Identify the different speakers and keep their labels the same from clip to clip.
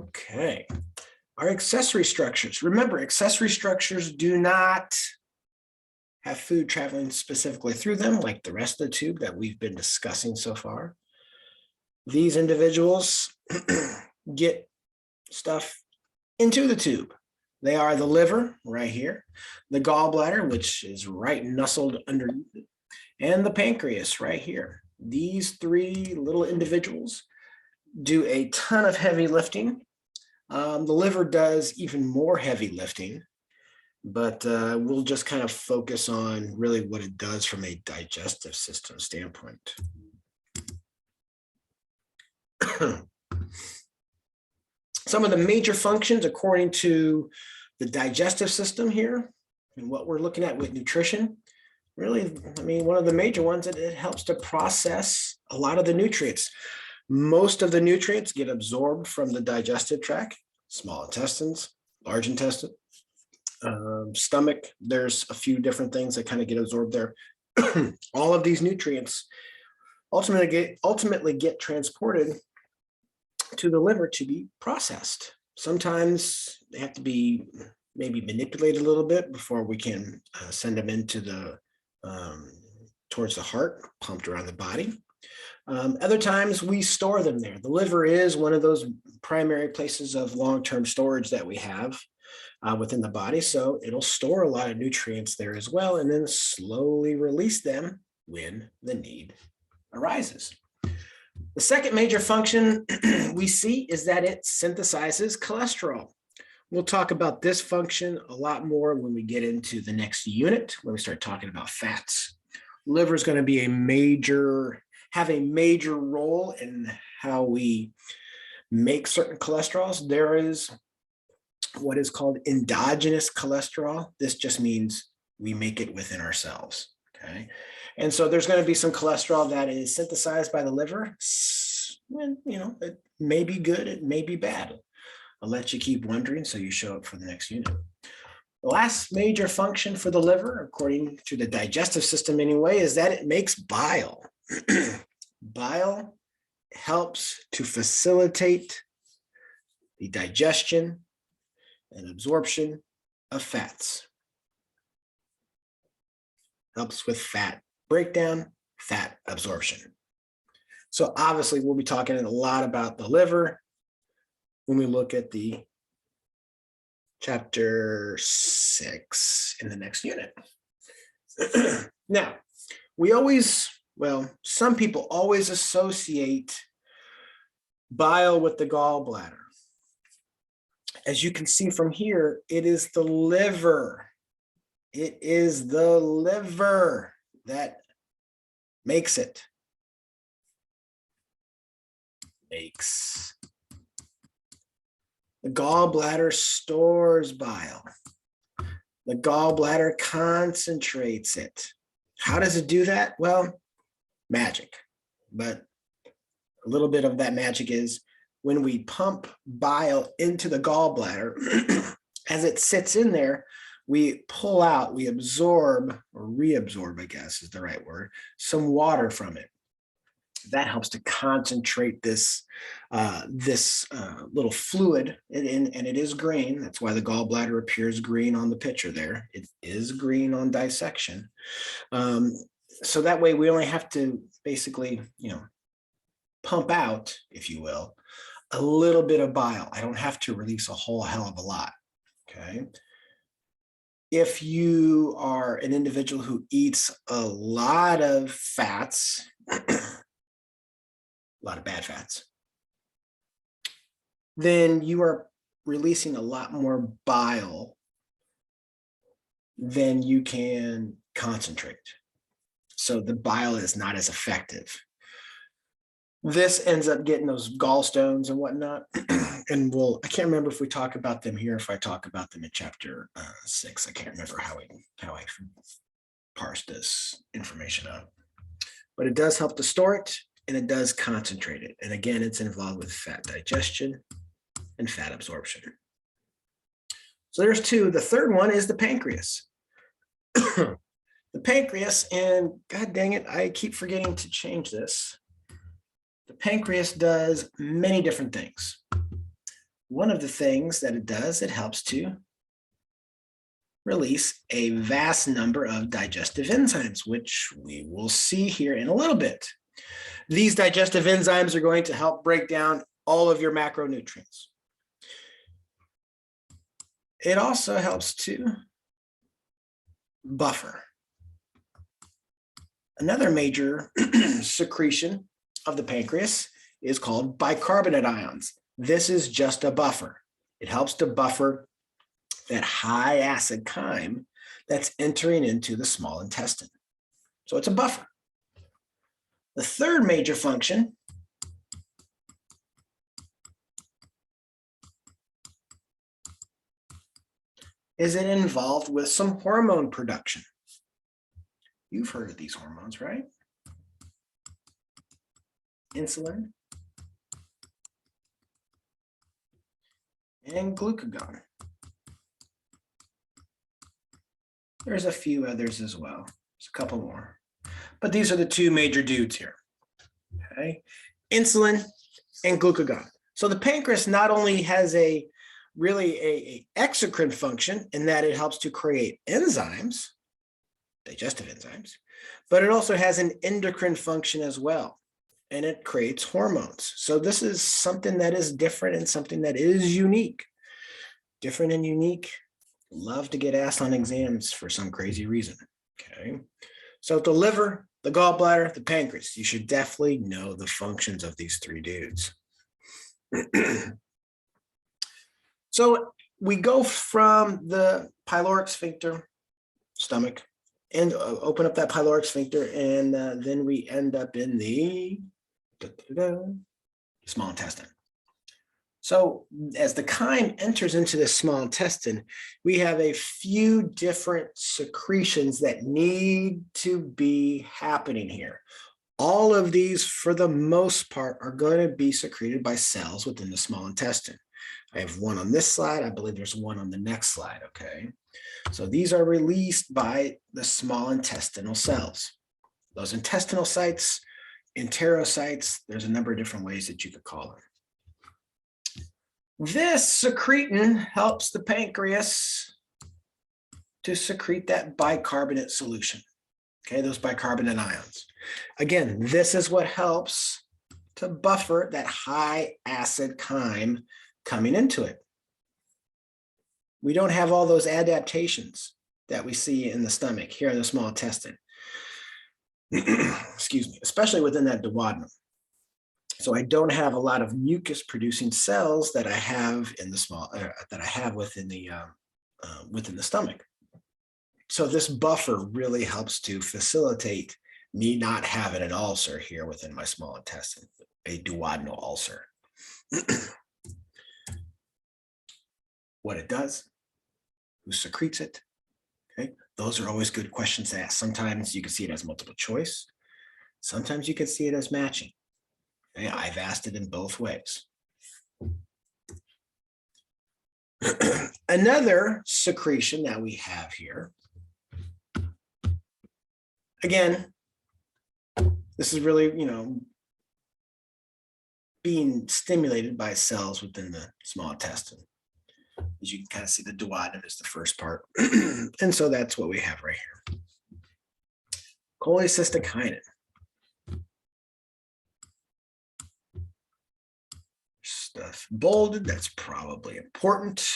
Speaker 1: Okay. Our accessory structures. Remember, accessory structures do not have food traveling specifically through them like the rest of the tube that we've been discussing so far. These individuals get stuff into the tube. They are the liver right here, the gallbladder, which is right nestled underneath it, and the pancreas right here. These three little individuals do a ton of heavy lifting. The liver does even more heavy lifting, but we'll just kind of focus on really what it does from a digestive system standpoint. Some of the major functions according to the digestive system here and what we're looking at with nutrition, really, I mean, one of the major ones, it helps to process a lot of the nutrients. Most of the nutrients get absorbed from the digestive tract, small intestines, large intestine, stomach. There's a few different things that kind of get absorbed there. All of these nutrients ultimately get transported to the liver to be processed. Sometimes they have to be maybe manipulated a little bit before we can send them into the towards the heart, pumped around the body. Other times we store them there. The liver is one of those primary places of long-term storage that we have within the body. So it'll store a lot of nutrients there as well, and then slowly release them when the need arises. The second major function we see is that it synthesizes cholesterol. We'll talk about this function a lot more when we get into the next unit, when we start talking about fats. Liver is going to be have a major role in how we make certain cholesterols. There is what is called endogenous cholesterol. This just means we make it within ourselves, okay? And so there's going to be some cholesterol that is synthesized by the liver. You know, it may be good, it may be bad. I'll let you keep wondering so you show up for the next unit. The last major function for the liver, according to the digestive system anyway, is that it makes bile. Bile helps to facilitate the digestion and absorption of fats. Helps with fat breakdown, fat absorption. So obviously we'll be talking a lot about the liver when we look at the chapter 6 in the next unit. Now, some people always associate bile with the gallbladder. As you can see from here, it is the liver. It is the liver that makes it. The gallbladder stores bile. The gallbladder concentrates it. How does it do that? Well, magic. But a little bit of that magic is when we pump bile into the gallbladder, as it sits in there, we pull out, we absorb, or reabsorb, I guess is the right word, some water from it. That helps to concentrate this little fluid, and it is green. That's why the gallbladder appears green on the picture there. It is green on dissection. So that way we only have to basically, pump out, if you will, a little bit of bile. I don't have to release a whole hell of a lot, okay? If you are an individual who eats a lot of fats, a lot of bad fats, then you are releasing a lot more bile than you can concentrate. So the bile is not as effective. This ends up getting those gallstones and whatnot. And I can't remember if we talk about them here, if I talk about them in chapter 6. I can't remember how I parse this information out. But it does help to store it, and it does concentrate it. And again, it's involved with fat digestion and fat absorption. So there's two. The third one is the pancreas. The pancreas, and God dang it, I keep forgetting to change this. The pancreas does many different things. one of the things that it does, it helps to release a vast number of digestive enzymes, which we will see here in a little bit. These digestive enzymes are going to help break down all of your macronutrients. It also helps to buffer. Another major secretion of the pancreas is called bicarbonate ions. This is just a buffer. It helps to buffer that high acid chyme that's entering into the small intestine. So it's a buffer. The third major function is it involved with some hormone production. You've heard of these hormones, right? Insulin and glucagon. There's a few others as well. There's a couple more. But these are the two major dudes here. Okay? Insulin and glucagon. So the pancreas not only has a exocrine function in that it helps to create enzymes, digestive enzymes, but it also has an endocrine function as well, and it creates hormones. So this is something that is different and something that is unique. Different and unique. Love to get asked on exams for some crazy reason. Okay. So the liver, the gallbladder, the pancreas, you should definitely know the functions of these three dudes. So we go from the pyloric sphincter, stomach, and open up that pyloric sphincter, and then we end up in the small intestine. So as the chyme enters into the small intestine, we have a few different secretions that need to be happening here. All of these, for the most part, are going to be secreted by cells within the small intestine. I have one on this slide. I believe there's one on the next slide, okay? So these are released by the small intestinal cells. Those intestinal sites, enterocytes, there's a number of different ways that you could call them. This secretin helps the pancreas to secrete that bicarbonate solution, okay, those bicarbonate ions. Again, this is what helps to buffer that high acid chyme coming into it. We don't have all those adaptations that we see in the stomach here in the small intestine. Excuse me, especially within that duodenum. So I don't have a lot of mucus producing cells that I have in the small within the stomach. So this buffer really helps to facilitate me not having an ulcer here within my small intestine, a duodenal ulcer. What it does, who secretes it, okay? Those are always good questions to ask. Sometimes you can see it as multiple choice. Sometimes you can see it as matching. Okay? I've asked it in both ways. Another secretion that we have here, again, this is really, being stimulated by cells within the small intestine. As you can kind of see, the duodenum is the first part. And so that's what we have right here. Cholecystokinin. Stuff bolded, that's probably important.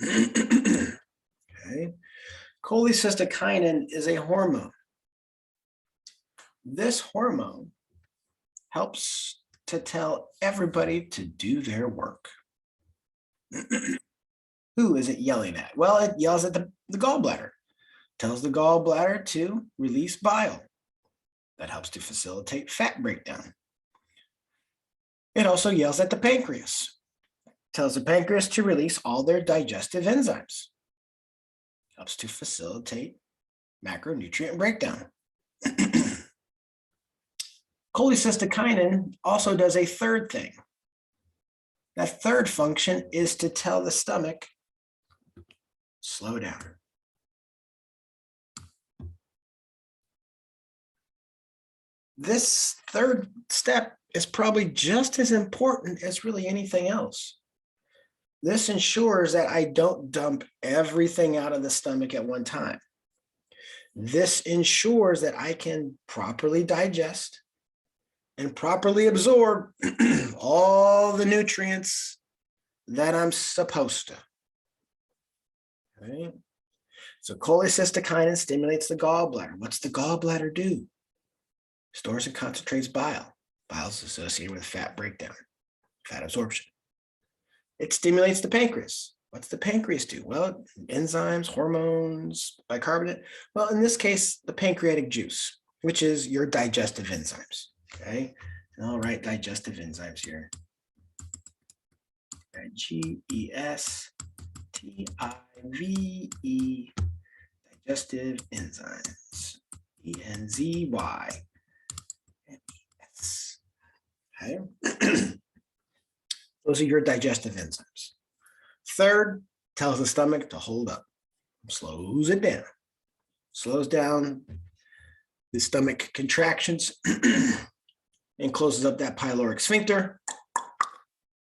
Speaker 1: Okay. Cholecystokinin is a hormone. This hormone helps to tell everybody to do their work. Who is it yelling at? Well, it yells at the gallbladder. Tells the gallbladder to release bile. That helps to facilitate fat breakdown. It also yells at the pancreas. Tells the pancreas to release all their digestive enzymes. Helps to facilitate macronutrient breakdown. Cholecystokinin also does a third thing. That third function is to tell the stomach, slow down. This third step is probably just as important as really anything else. This ensures that I don't dump everything out of the stomach at one time. This ensures that I can properly digest and properly absorb all the nutrients that I'm supposed to. Okay. So cholecystokinin stimulates the gallbladder. What's the gallbladder do? Stores and concentrates bile. Bile is associated with fat breakdown, fat absorption. It stimulates the pancreas. What's the pancreas do? Well, enzymes, hormones, bicarbonate. Well, in this case, the pancreatic juice, which is your digestive enzymes. Okay. All right, digestive enzymes here. G-E-S-T-I-V-E, digestive enzymes, E-N-Z-Y-M-E-S. Okay. Those are your digestive enzymes. Third, tells the stomach to hold up, slows it down, slows down the stomach contractions and closes up that pyloric sphincter.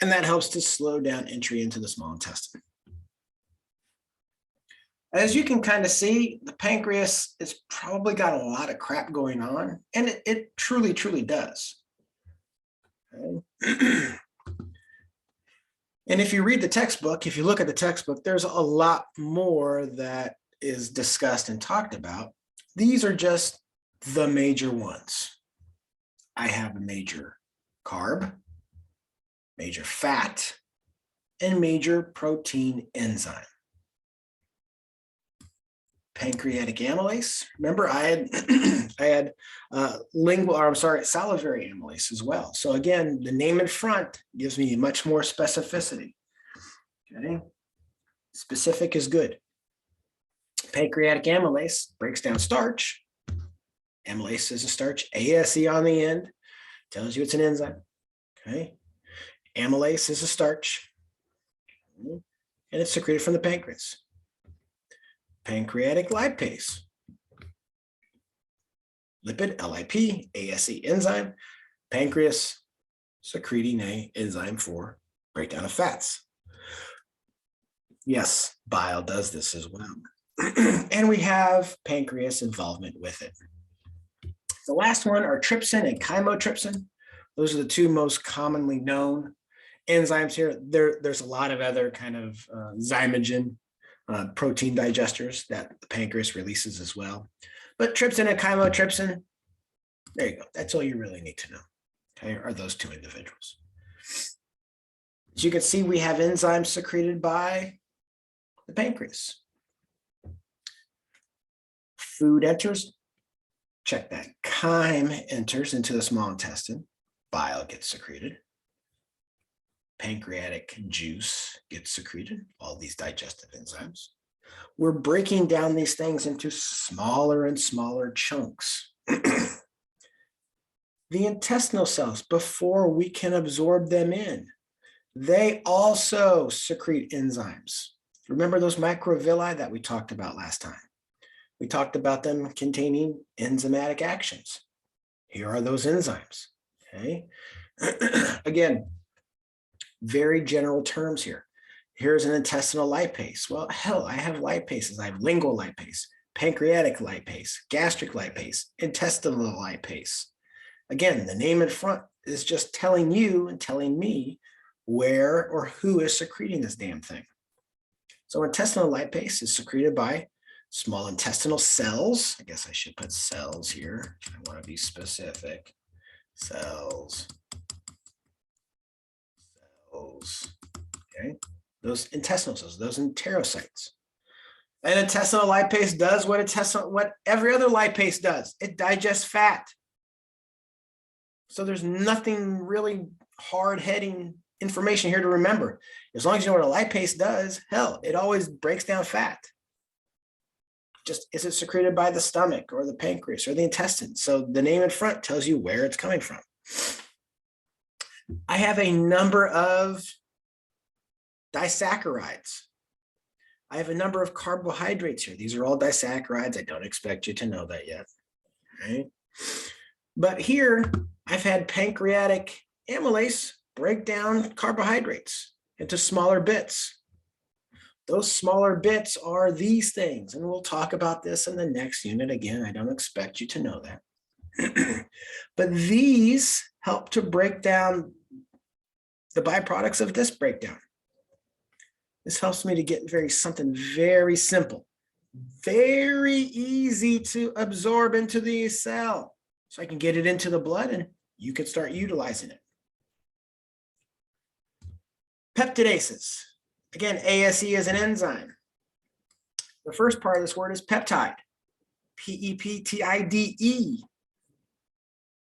Speaker 1: And that helps to slow down entry into the small intestine. As you can kind of see, the pancreas has probably got a lot of crap going on, and it truly, truly does. Okay. And if you read the textbook, if you look at the textbook, there's a lot more that is discussed and talked about. These are just the major ones. I have a major carb, major fat, and major protein enzyme. Pancreatic amylase. Remember, I had salivary amylase as well. So again, the name in front gives me much more specificity. Okay, specific is good. Pancreatic amylase breaks down starch. Amylase is a starch. ASE on the end tells you it's an enzyme. Okay, amylase is a starch, and it's secreted from the pancreas. Pancreatic lipase, lipid, LIP, ASE enzyme, pancreas secreting an enzyme for breakdown of fats. Yes, bile does this as well. And we have pancreas involvement with it. The last one are trypsin and chymotrypsin. Those are the two most commonly known enzymes here. There's a lot of other kind of zymogen protein digesters that the pancreas releases as well. But trypsin and chymotrypsin, there you go. That's all you really need to know, okay, are those two individuals. As you can see, we have enzymes secreted by the pancreas. Food enters, check that. Chyme enters into the small intestine. Bile gets secreted. Pancreatic juice gets secreted, all these digestive enzymes. We're breaking down these things into smaller and smaller chunks. The intestinal cells, before we can absorb them in, they also secrete enzymes. Remember those microvilli that we talked about last time? We talked about them containing enzymatic actions. Here are those enzymes, okay? Again, very general terms here. Here's an intestinal lipase. Well, hell, I have lipases. I have lingual lipase, pancreatic lipase, gastric lipase, intestinal lipase. Again, the name in front is just telling you and telling me where or who is secreting this damn thing. So intestinal lipase is secreted by small intestinal cells. I guess I should put cells here. I want to be specific. Cells. Okay, those intestinal cells, those enterocytes. And intestinal lipase does what every other lipase does. It digests fat. So there's nothing really hard-hitting information here to remember. As long as you know what a lipase does, hell, it always breaks down fat. Just, is it secreted by the stomach or the pancreas or the intestine? So the name in front tells you where it's coming from. I have a number of disaccharides. I have a number of carbohydrates here. These are all disaccharides. I don't expect you to know that yet. Right? But here, I've had pancreatic amylase break down carbohydrates into smaller bits. Those smaller bits are these things, and we'll talk about this in the next unit. Again, I don't expect you to know that. But these help to break down the byproducts of this breakdown. This helps me to get something very simple, very easy to absorb into the cell. So I can get it into the blood and you can start utilizing it. Peptidases. Again, ASE is an enzyme. The first part of this word is peptide. P-E-P-T-I-D-E.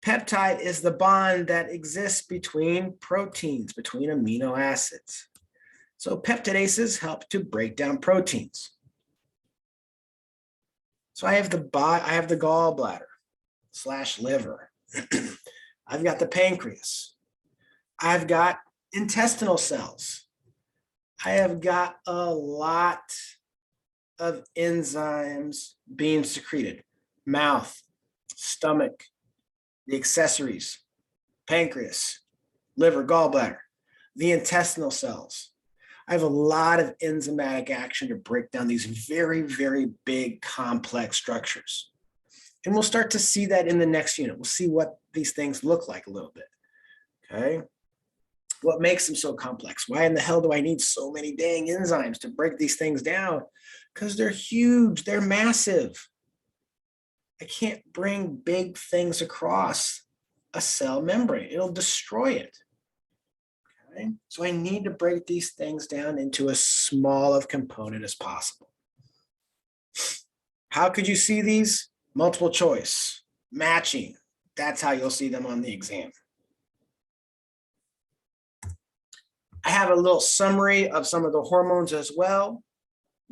Speaker 1: Peptide is the bond that exists between proteins, between amino acids. So peptidases help to break down proteins. So I have the gallbladder / liver. I've got the pancreas. I've got intestinal cells. I have got a lot of enzymes being secreted. Mouth, stomach, the accessories, pancreas, liver, gallbladder, the intestinal cells. I have a lot of enzymatic action to break down these very, very big, complex structures. And we'll start to see that in the next unit. We'll see what these things look like a little bit, okay? What makes them so complex? Why in the hell do I need so many dang enzymes to break these things down? Because they're huge, they're massive. I can't bring big things across a cell membrane. It'll destroy it. Okay? So I need to break these things down into as small of component as possible. How could you see these? Multiple choice, matching. That's how you'll see them on the exam. I have a little summary of some of the hormones as well.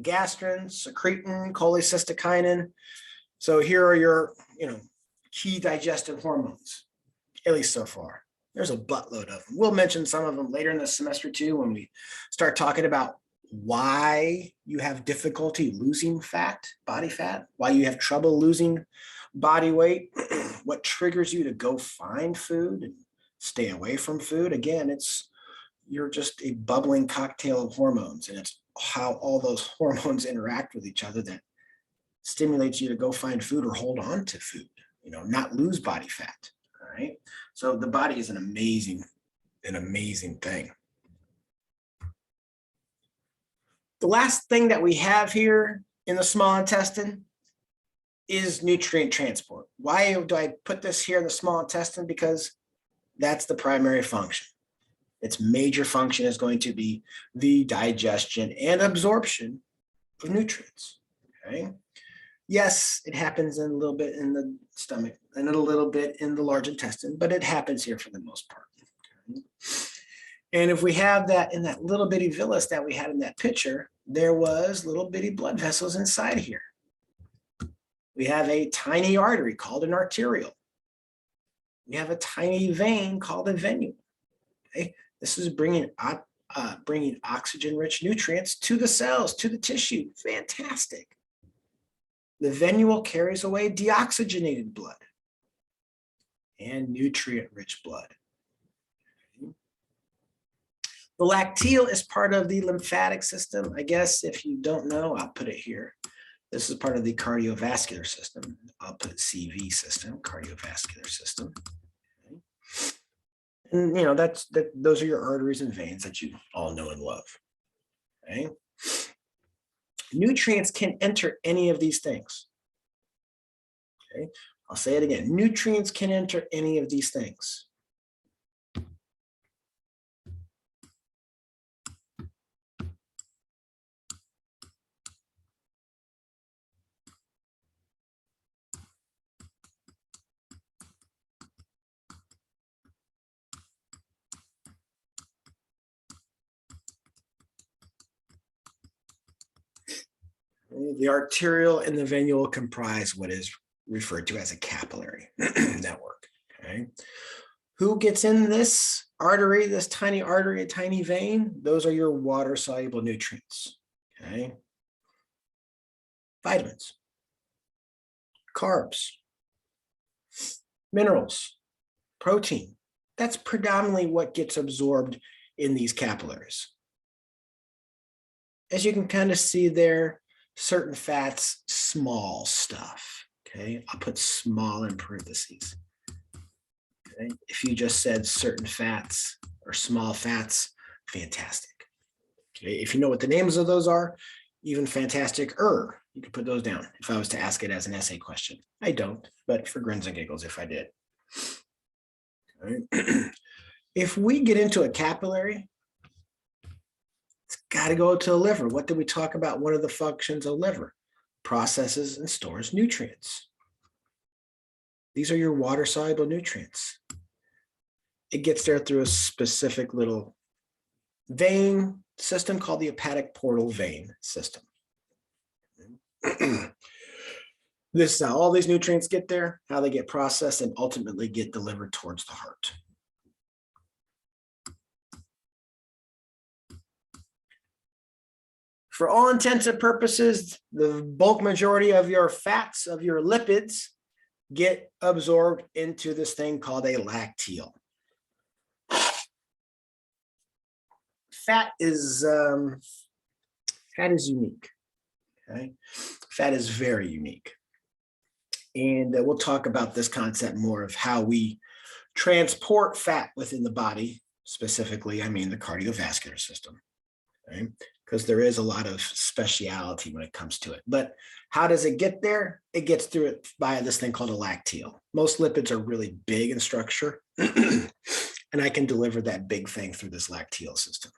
Speaker 1: Gastrin, secretin, cholecystokinin. So here are your, key digestive hormones, at least so far. There's a buttload of them. We'll mention some of them later in the semester too when we start talking about why you have difficulty losing fat, body fat, why you have trouble losing body weight, what triggers you to go find food and stay away from food. Again, you're just a bubbling cocktail of hormones, and it's how all those hormones interact with each other that stimulates you to go find food or hold on to food, not lose body fat. All right. So the body is an amazing thing. The last thing that we have here in the small intestine is nutrient transport. Why do I put this here in the small intestine? Because that's the primary function. Its major function is going to be the digestion and absorption of nutrients. Okay. Yes, it happens a little bit in the stomach and a little bit in the large intestine, but it happens here for the most part. Okay. And if we have that in that little bitty villus that we had in that picture, there was little bitty blood vessels inside here. We have a tiny artery called an arteriole. We have a tiny vein called a venule. Okay? This is bringing oxygen-rich nutrients to the cells, to the tissue. Fantastic. The venule carries away deoxygenated blood and nutrient-rich blood. The lacteal is part of the lymphatic system. I guess if you don't know, I'll put it here. This is part of the cardiovascular system. I'll put CV system, cardiovascular system. Okay. And those are your arteries and veins that you all know and love. Okay. Nutrients can enter any of these things. Okay. I'll say it again. Nutrients can enter any of these things. The arteriole and the venule comprise what is referred to as a capillary network. Okay. Who gets in this artery, this tiny artery, a tiny vein? Those are your water-soluble nutrients. Okay. Vitamins, carbs, minerals, protein. That's predominantly what gets absorbed in these capillaries. As you can kind of see there, certain fats, small stuff. Okay, I'll put small in parentheses. Okay? If you just said certain fats or small fats, fantastic. Okay? If you know what the names of those are, even fantastic, you can put those down if I was to ask it as an essay question. I don't, but for grins and giggles if I did. Right. If we get into a capillary, it's got to go to the liver. What did we talk about? One of the functions of liver: processes and stores nutrients. These are your water-soluble nutrients. It gets there through a specific little vein system called the hepatic portal vein system. This is how all these nutrients get there, how they get processed and ultimately get delivered towards the heart. For all intents and purposes, the bulk majority of your fats, of your lipids, get absorbed into this thing called a lacteal. Fat is unique. Okay, fat is very unique, and we'll talk about this concept more of how we transport fat within the body. Specifically, I mean the cardiovascular system. Okay? Because there is a lot of speciality when it comes to it. But how does it get there? It gets through it via this thing called a lacteal. Most lipids are really big in structure, and I can deliver that big thing through this lacteal system.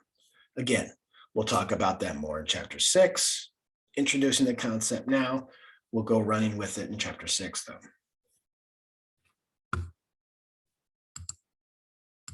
Speaker 1: Again, we'll talk about that more in chapter 6. Introducing the concept now, we'll go running with it in chapter 6 though.